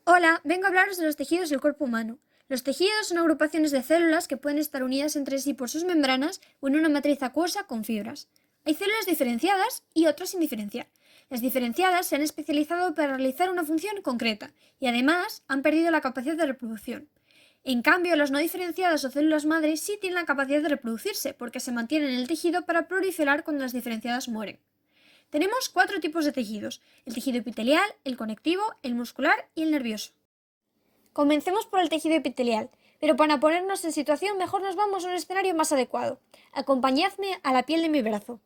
Hola, vengo a hablaros de los tejidos del cuerpo humano. Los tejidos son agrupaciones de células que pueden estar unidas entre sí por sus membranas o en una matriz acuosa con fibras. Hay células diferenciadas y otras sin diferenciar. Las diferenciadas se han especializado para realizar una función concreta y además han perdido la capacidad de reproducción. En cambio, las no diferenciadas o células madre sí tienen la capacidad de reproducirse porque se mantienen en el tejido para proliferar cuando las diferenciadas mueren. Tenemos cuatro tipos de tejidos: el tejido epitelial, el conectivo, el muscular y el nervioso. Comencemos por el tejido epitelial, pero para ponernos en situación mejor nos vamos a un escenario más adecuado. Acompañadme a la piel de mi brazo.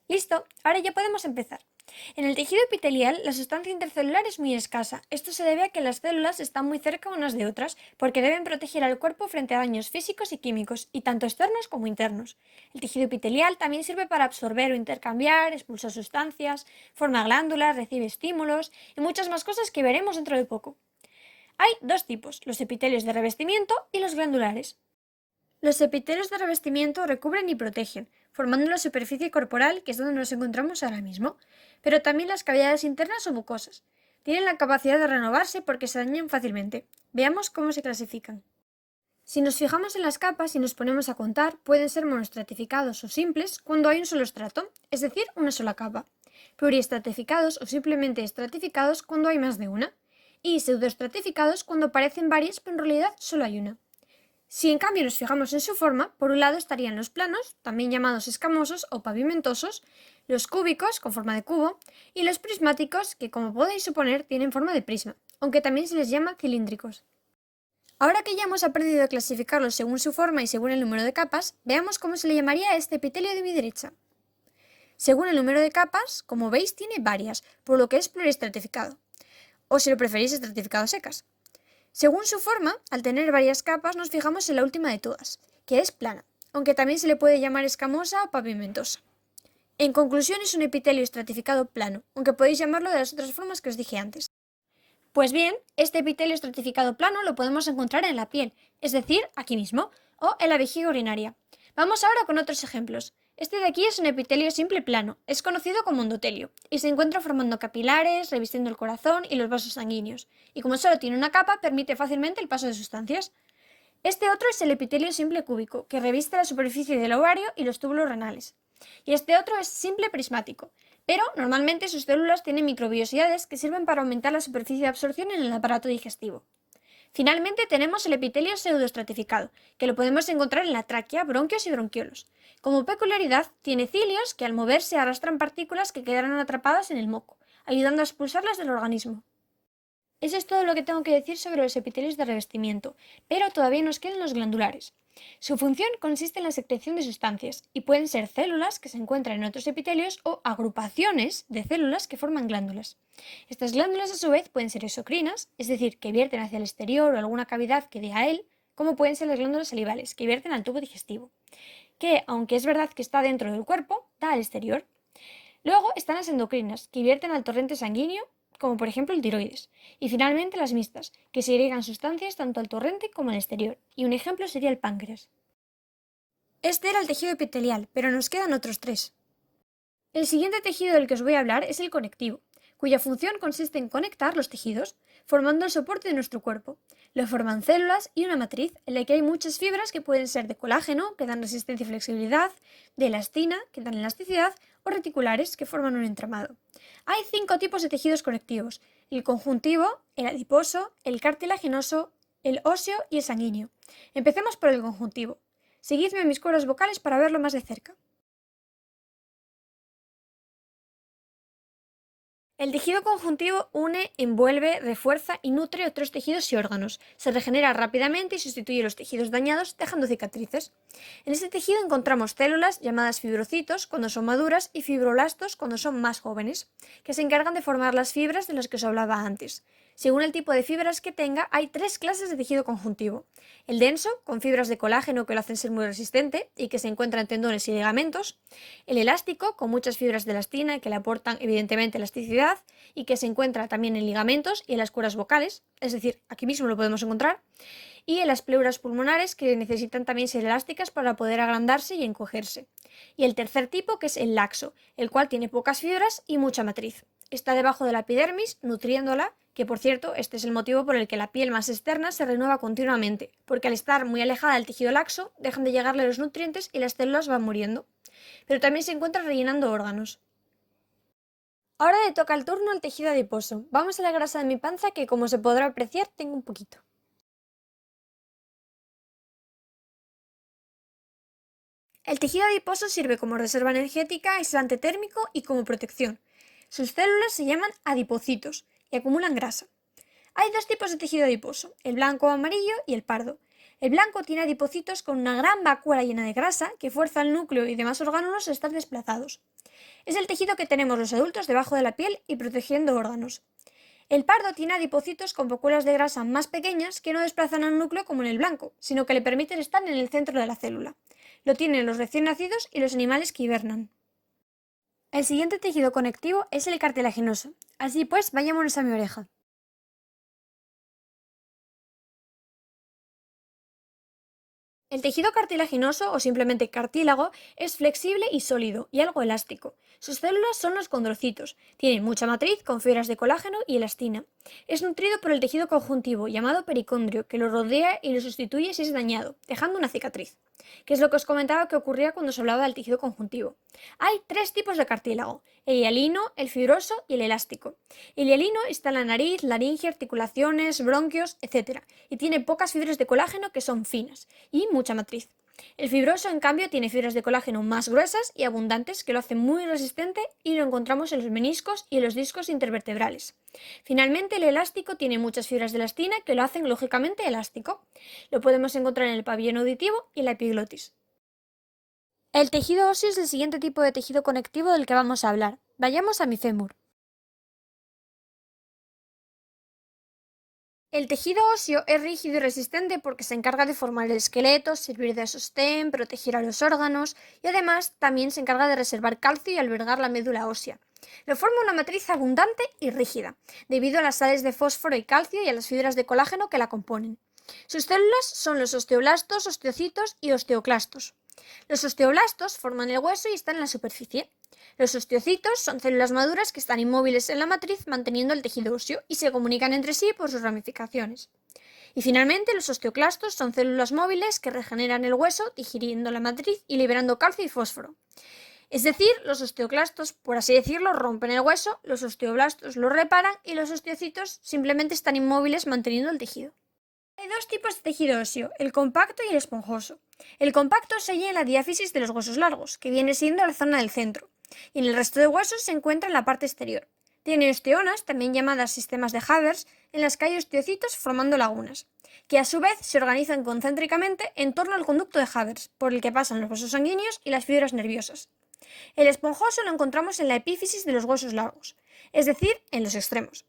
Listo, ahora ya podemos empezar. En el tejido epitelial, la sustancia intercelular es muy escasa. Esto se debe a que las células están muy cerca unas de otras, porque deben proteger al cuerpo frente a daños físicos y químicos, y tanto externos como internos. El tejido epitelial también sirve para absorber o intercambiar, expulsar sustancias, forma glándulas, recibe estímulos y muchas más cosas que veremos dentro de poco. Hay dos tipos, los epitelios de revestimiento y los glandulares. Los epitelios de revestimiento recubren y protegen, formando la superficie corporal, que es donde nos encontramos ahora mismo, pero también las cavidades internas o mucosas. Tienen la capacidad de renovarse porque se dañan fácilmente. Veamos cómo se clasifican. Si nos fijamos en las capas y nos ponemos a contar, pueden ser monoestratificados o simples cuando hay un solo estrato, es decir, una sola capa, pluriestratificados o simplemente estratificados cuando hay más de una, y pseudoestratificados cuando parecen varias pero en realidad solo hay una. Si en cambio nos fijamos en su forma, por un lado estarían los planos, también llamados escamosos o pavimentosos, los cúbicos, con forma de cubo, y los prismáticos, que como podéis suponer tienen forma de prisma, aunque también se les llama cilíndricos. Ahora que ya hemos aprendido a clasificarlos según su forma y según el número de capas, veamos cómo se le llamaría a este epitelio de mi derecha. Según el número de capas, como veis, tiene varias, por lo que es pluriestratificado, o si lo preferís, estratificado secas. Según su forma, al tener varias capas, nos fijamos en la última de todas, que es plana, aunque también se le puede llamar escamosa o pavimentosa. En conclusión, es un epitelio estratificado plano, aunque podéis llamarlo de las otras formas que os dije antes. Pues bien, este epitelio estratificado plano lo podemos encontrar en la piel, es decir, aquí mismo, o en la vejiga urinaria. Vamos ahora con otros ejemplos. Este de aquí es un epitelio simple plano, es conocido como endotelio, y se encuentra formando capilares, revistiendo el corazón y los vasos sanguíneos, y como solo tiene una capa, permite fácilmente el paso de sustancias. Este otro es el epitelio simple cúbico, que reviste la superficie del ovario y los túbulos renales. Y este otro es simple prismático, pero normalmente sus células tienen microbiosidades que sirven para aumentar la superficie de absorción en el aparato digestivo. Finalmente tenemos el epitelio pseudoestratificado, que lo podemos encontrar en la tráquea, bronquios y bronquiolos. Como peculiaridad, tiene cilios que al moverse arrastran partículas que quedarán atrapadas en el moco, ayudando a expulsarlas del organismo. Eso es todo lo que tengo que decir sobre los epitelios de revestimiento, pero todavía nos quedan los glandulares. Su función consiste en la secreción de sustancias, y pueden ser células que se encuentran en otros epitelios o agrupaciones de células que forman glándulas. Estas glándulas a su vez pueden ser exocrinas, es decir, que vierten hacia el exterior o alguna cavidad que dé a él, como pueden ser las glándulas salivales, que vierten al tubo digestivo, que, aunque es verdad que está dentro del cuerpo, da al exterior. Luego están las endocrinas, que vierten al torrente sanguíneo, como por ejemplo el tiroides. Y finalmente las mixtas, que segregan sustancias tanto al torrente como al exterior. Y un ejemplo sería el páncreas. Este era el tejido epitelial, pero nos quedan otros tres. El siguiente tejido del que os voy a hablar es el conectivo, cuya función consiste en conectar los tejidos, formando el soporte de nuestro cuerpo. Lo forman células y una matriz en la que hay muchas fibras que pueden ser de colágeno, que dan resistencia y flexibilidad, de elastina, que dan elasticidad, o reticulares, que forman un entramado. Hay 5 tipos de tejidos conectivos: el conjuntivo, el adiposo, el cartilaginoso, el óseo y el sanguíneo. Empecemos por el conjuntivo. Seguidme en mis cuerdas vocales para verlo más de cerca. El tejido conjuntivo une, envuelve, refuerza y nutre otros tejidos y órganos. Se regenera rápidamente y sustituye los tejidos dañados, dejando cicatrices. En este tejido encontramos células llamadas fibrocitos cuando son maduras y fibroblastos cuando son más jóvenes, que se encargan de formar las fibras de las que os hablaba antes. Según el tipo de fibras que tenga, hay tres clases de tejido conjuntivo. El denso, con fibras de colágeno que lo hacen ser muy resistente y que se encuentra en tendones y ligamentos. El elástico, con muchas fibras de elastina que le aportan evidentemente elasticidad y que se encuentra también en ligamentos y en las cuerdas vocales, es decir, aquí mismo lo podemos encontrar. Y en las pleuras pulmonares, que necesitan también ser elásticas para poder agrandarse y encogerse. Y el tercer tipo, que es el laxo, el cual tiene pocas fibras y mucha matriz. Está debajo de la epidermis, nutriéndola, que por cierto, este es el motivo por el que la piel más externa se renueva continuamente, porque al estar muy alejada del tejido laxo, dejan de llegarle los nutrientes y las células van muriendo. Pero también se encuentra rellenando órganos. Ahora le toca el turno al tejido adiposo. Vamos a la grasa de mi panza, que como se podrá apreciar, tengo un poquito. El tejido adiposo sirve como reserva energética, aislante térmico y como protección. Sus células se llaman adipocitos y acumulan grasa. Hay dos tipos de tejido adiposo, el blanco o amarillo y el pardo. El blanco tiene adipocitos con una gran vacuola llena de grasa que fuerza al núcleo y demás órganos a estar desplazados. Es el tejido que tenemos los adultos debajo de la piel y protegiendo órganos. El pardo tiene adipocitos con vacuolas de grasa más pequeñas que no desplazan al núcleo como en el blanco, sino que le permiten estar en el centro de la célula. Lo tienen los recién nacidos y los animales que hibernan. El siguiente tejido conectivo es el cartilaginoso. Así pues, vayámonos a mi oreja. El tejido cartilaginoso o simplemente cartílago es flexible y sólido y algo elástico. Sus células son los condrocitos. Tienen mucha matriz con fibras de colágeno y elastina. Es nutrido por el tejido conjuntivo llamado pericondrio, que lo rodea y lo sustituye si es dañado, dejando una cicatriz, que es lo que os comentaba que ocurría cuando se hablaba del tejido conjuntivo. Hay tres tipos de cartílago: el hialino, el fibroso y el elástico. El hialino está en la nariz, laringe, articulaciones, bronquios, etc. y tiene pocas fibras de colágeno que son finas y mucha matriz. El fibroso, en cambio, tiene fibras de colágeno más gruesas y abundantes que lo hacen muy resistente y lo encontramos en los meniscos y en los discos intervertebrales. Finalmente, el elástico tiene muchas fibras de elastina que lo hacen lógicamente elástico. Lo podemos encontrar en el pabellón auditivo y la epiglotis. El tejido óseo es el siguiente tipo de tejido conectivo del que vamos a hablar. Vayamos a mi fémur. El tejido óseo es rígido y resistente porque se encarga de formar el esqueleto, servir de sostén, proteger a los órganos y además también se encarga de reservar calcio y albergar la médula ósea. Lo forma una matriz abundante y rígida, debido a las sales de fósforo y calcio y a las fibras de colágeno que la componen. Sus células son los osteoblastos, osteocitos y osteoclastos. Los osteoblastos forman el hueso y están en la superficie. Los osteocitos son células maduras que están inmóviles en la matriz manteniendo el tejido óseo y se comunican entre sí por sus ramificaciones. Y finalmente los osteoclastos son células móviles que regeneran el hueso digiriendo la matriz y liberando calcio y fósforo. Es decir, los osteoclastos, por así decirlo, rompen el hueso, los osteoblastos lo reparan y los osteocitos simplemente están inmóviles manteniendo el tejido. Hay dos tipos de tejido óseo, el compacto y el esponjoso. El compacto se halla en la diáfisis de los huesos largos, que viene siendo la zona del centro, y en el resto de huesos se encuentra en la parte exterior. Tiene osteonas, también llamadas sistemas de Havers, en las que hay osteocitos formando lagunas, que a su vez se organizan concéntricamente en torno al conducto de Havers, por el que pasan los vasos sanguíneos y las fibras nerviosas. El esponjoso lo encontramos en la epífisis de los huesos largos, es decir, en los extremos,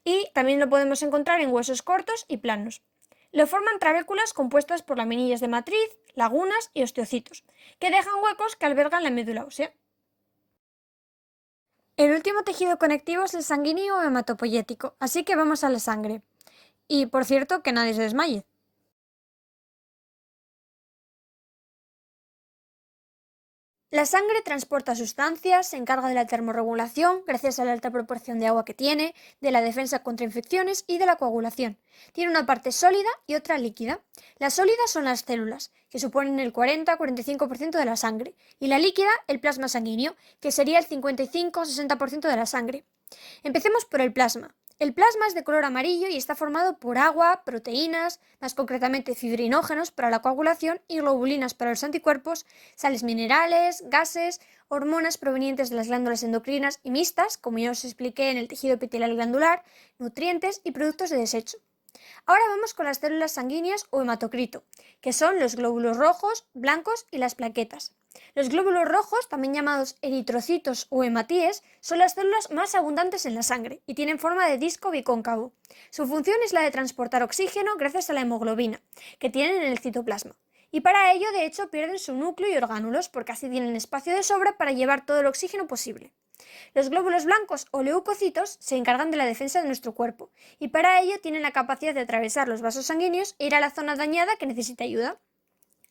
y también lo podemos encontrar en huesos cortos y planos. Lo forman trabéculas compuestas por laminillas de matriz, lagunas y osteocitos, que dejan huecos que albergan la médula ósea. El último tejido conectivo es el sanguíneo o hematopoyético, así que vamos a la sangre. Y, por cierto, que nadie se desmaye. La sangre transporta sustancias, se encarga de la termorregulación gracias a la alta proporción de agua que tiene, de la defensa contra infecciones y de la coagulación. Tiene una parte sólida y otra líquida. Las sólidas son las células, que suponen el 40-45% de la sangre, y la líquida el plasma sanguíneo, que sería el 55-60% de la sangre. Empecemos por el plasma. El plasma es de color amarillo y está formado por agua, proteínas, más concretamente fibrinógenos para la coagulación y globulinas para los anticuerpos, sales minerales, gases, hormonas provenientes de las glándulas endocrinas y mixtas, como ya os expliqué en el tejido epitelial glandular, nutrientes y productos de desecho. Ahora vamos con las células sanguíneas o hematocrito, que son los glóbulos rojos, blancos y las plaquetas. Los glóbulos rojos, también llamados eritrocitos o hematíes, son las células más abundantes en la sangre y tienen forma de disco bicóncavo. Su función es la de transportar oxígeno gracias a la hemoglobina, que tienen en el citoplasma. Y para ello, de hecho, pierden su núcleo y orgánulos, porque así tienen espacio de sobra para llevar todo el oxígeno posible. Los glóbulos blancos o leucocitos se encargan de la defensa de nuestro cuerpo, y para ello tienen la capacidad de atravesar los vasos sanguíneos e ir a la zona dañada que necesita ayuda.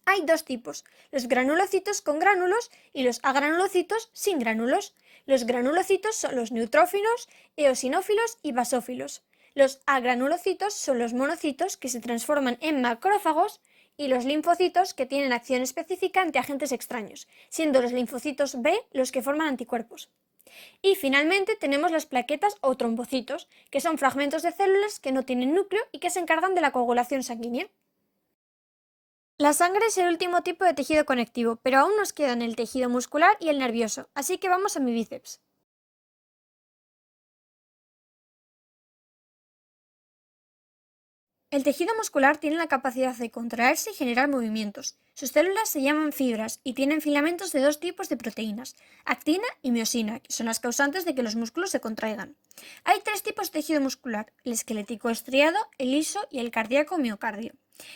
Hay dos tipos, los granulocitos con gránulos y los agranulocitos sin gránulos. Los granulocitos son los neutrófilos, eosinófilos y basófilos. Los agranulocitos son los monocitos que se transforman en macrófagos y los linfocitos que tienen acción específica ante agentes extraños, siendo los linfocitos B los que forman anticuerpos. Y finalmente tenemos las plaquetas o trombocitos, que son fragmentos de células que no tienen núcleo y que se encargan de la coagulación sanguínea. La sangre es el último tipo de tejido conectivo, pero aún nos quedan el tejido muscular y el nervioso, así que vamos a mi bíceps. El tejido muscular tiene la capacidad de contraerse y generar movimientos. Sus células se llaman fibras y tienen filamentos de dos tipos de proteínas, actina y miosina, que son las causantes de que los músculos se contraigan. Hay tres tipos de tejido muscular, el esquelético estriado, el liso y el cardíaco miocardio.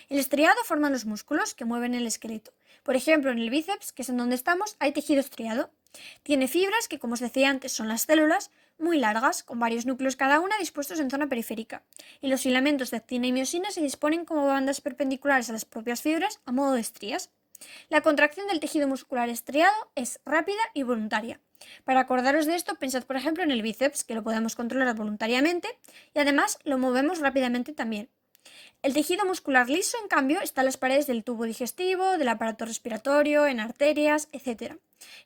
El estriado forma los músculos que mueven el esqueleto. Por ejemplo, en el bíceps, que es en donde estamos, hay tejido estriado. Tiene fibras que, como os decía antes, son las células, muy largas, con varios núcleos cada una dispuestos en zona periférica, y los filamentos de actina y miosina se disponen como bandas perpendiculares a las propias fibras a modo de estrías. La contracción del tejido muscular estriado es rápida y voluntaria. Para acordaros de esto, pensad por ejemplo en el bíceps, que lo podemos controlar voluntariamente y además lo movemos rápidamente también. El tejido muscular liso, en cambio, está en las paredes del tubo digestivo, del aparato respiratorio, en arterias, etc.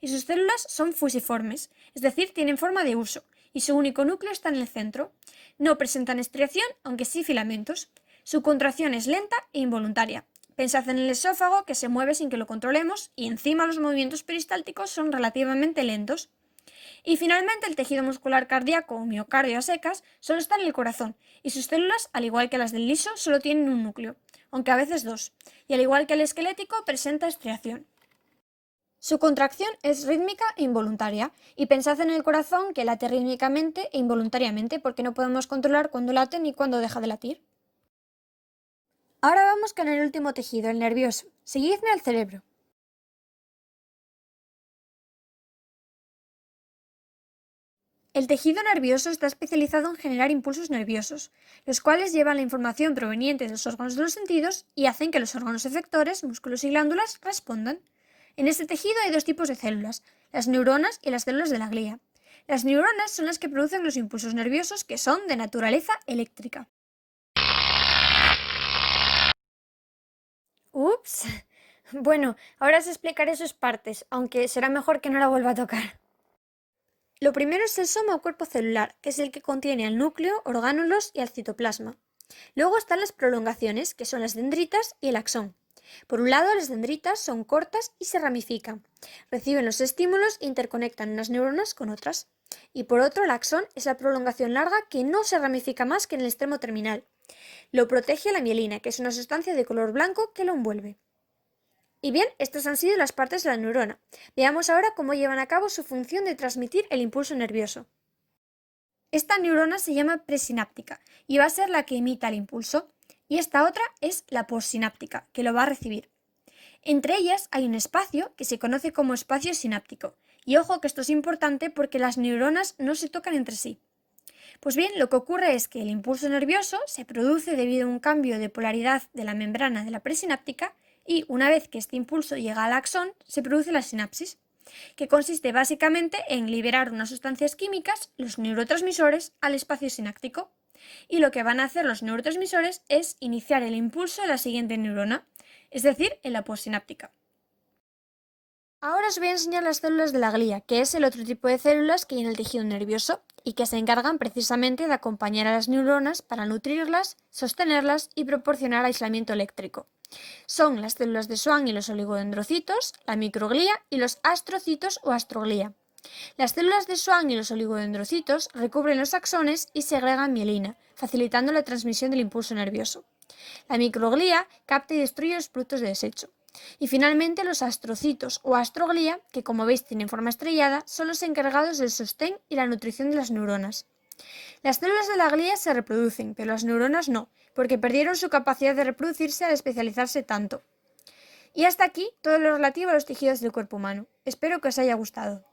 Y sus células son fusiformes, es decir, tienen forma de huso, y su único núcleo está en el centro. No presentan estriación, aunque sí filamentos. Su contracción es lenta e involuntaria. Pensad en el esófago, que se mueve sin que lo controlemos, y encima los movimientos peristálticos son relativamente lentos. Y finalmente el tejido muscular cardíaco o miocardio a secas solo está en el corazón, y sus células, al igual que las del liso, solo tienen un núcleo, aunque a veces dos, y al igual que el esquelético presenta estriación. Su contracción es rítmica e involuntaria, y pensad en el corazón que late rítmicamente e involuntariamente porque no podemos controlar cuándo late ni cuándo deja de latir. Ahora vamos con el último tejido, el nervioso. Seguidme al cerebro. El tejido nervioso está especializado en generar impulsos nerviosos, los cuales llevan la información proveniente de los órganos de los sentidos y hacen que los órganos efectores, músculos y glándulas, respondan. En este tejido hay dos tipos de células, las neuronas y las células de la glía. Las neuronas son las que producen los impulsos nerviosos que son de naturaleza eléctrica. Ups. Bueno, ahora os explicaré sus partes, aunque será mejor que no la vuelva a tocar. Lo primero es el soma o cuerpo celular, que es el que contiene al núcleo, orgánulos y al citoplasma. Luego están las prolongaciones, que son las dendritas y el axón. Por un lado, las dendritas son cortas y se ramifican. Reciben los estímulos e interconectan unas neuronas con otras. Y por otro, el axón es la prolongación larga que no se ramifica más que en el extremo terminal. Lo protege la mielina, que es una sustancia de color blanco que lo envuelve. Y bien, estas han sido las partes de la neurona. Veamos ahora cómo llevan a cabo su función de transmitir el impulso nervioso. Esta neurona se llama presináptica y va a ser la que emita el impulso, y esta otra es la postsináptica, que lo va a recibir. Entre ellas hay un espacio que se conoce como espacio sináptico, y ojo que esto es importante porque las neuronas no se tocan entre sí. Pues bien, lo que ocurre es que el impulso nervioso se produce debido a un cambio de polaridad de la membrana de la presináptica y una vez que este impulso llega al axón, se produce la sinapsis, que consiste básicamente en liberar unas sustancias químicas, los neurotransmisores, al espacio sináptico. Y lo que van a hacer los neurotransmisores es iniciar el impulso de la siguiente neurona, es decir, en la postsináptica. Ahora os voy a enseñar las células de la glía, que es el otro tipo de células que hay en el tejido nervioso y que se encargan precisamente de acompañar a las neuronas para nutrirlas, sostenerlas y proporcionar aislamiento eléctrico. Son las células de Schwann y los oligodendrocitos, la microglía y los astrocitos o astroglía. Las células de Schwann y los oligodendrocitos recubren los axones y segregan mielina, facilitando la transmisión del impulso nervioso. La microglía capta y destruye los productos de desecho. Y finalmente los astrocitos o astroglía, que como veis tienen forma estrellada, son los encargados del sostén y la nutrición de las neuronas. Las células de la glía se reproducen, pero las neuronas no, porque perdieron su capacidad de reproducirse al especializarse tanto. Y hasta aquí todo lo relativo a los tejidos del cuerpo humano. Espero que os haya gustado.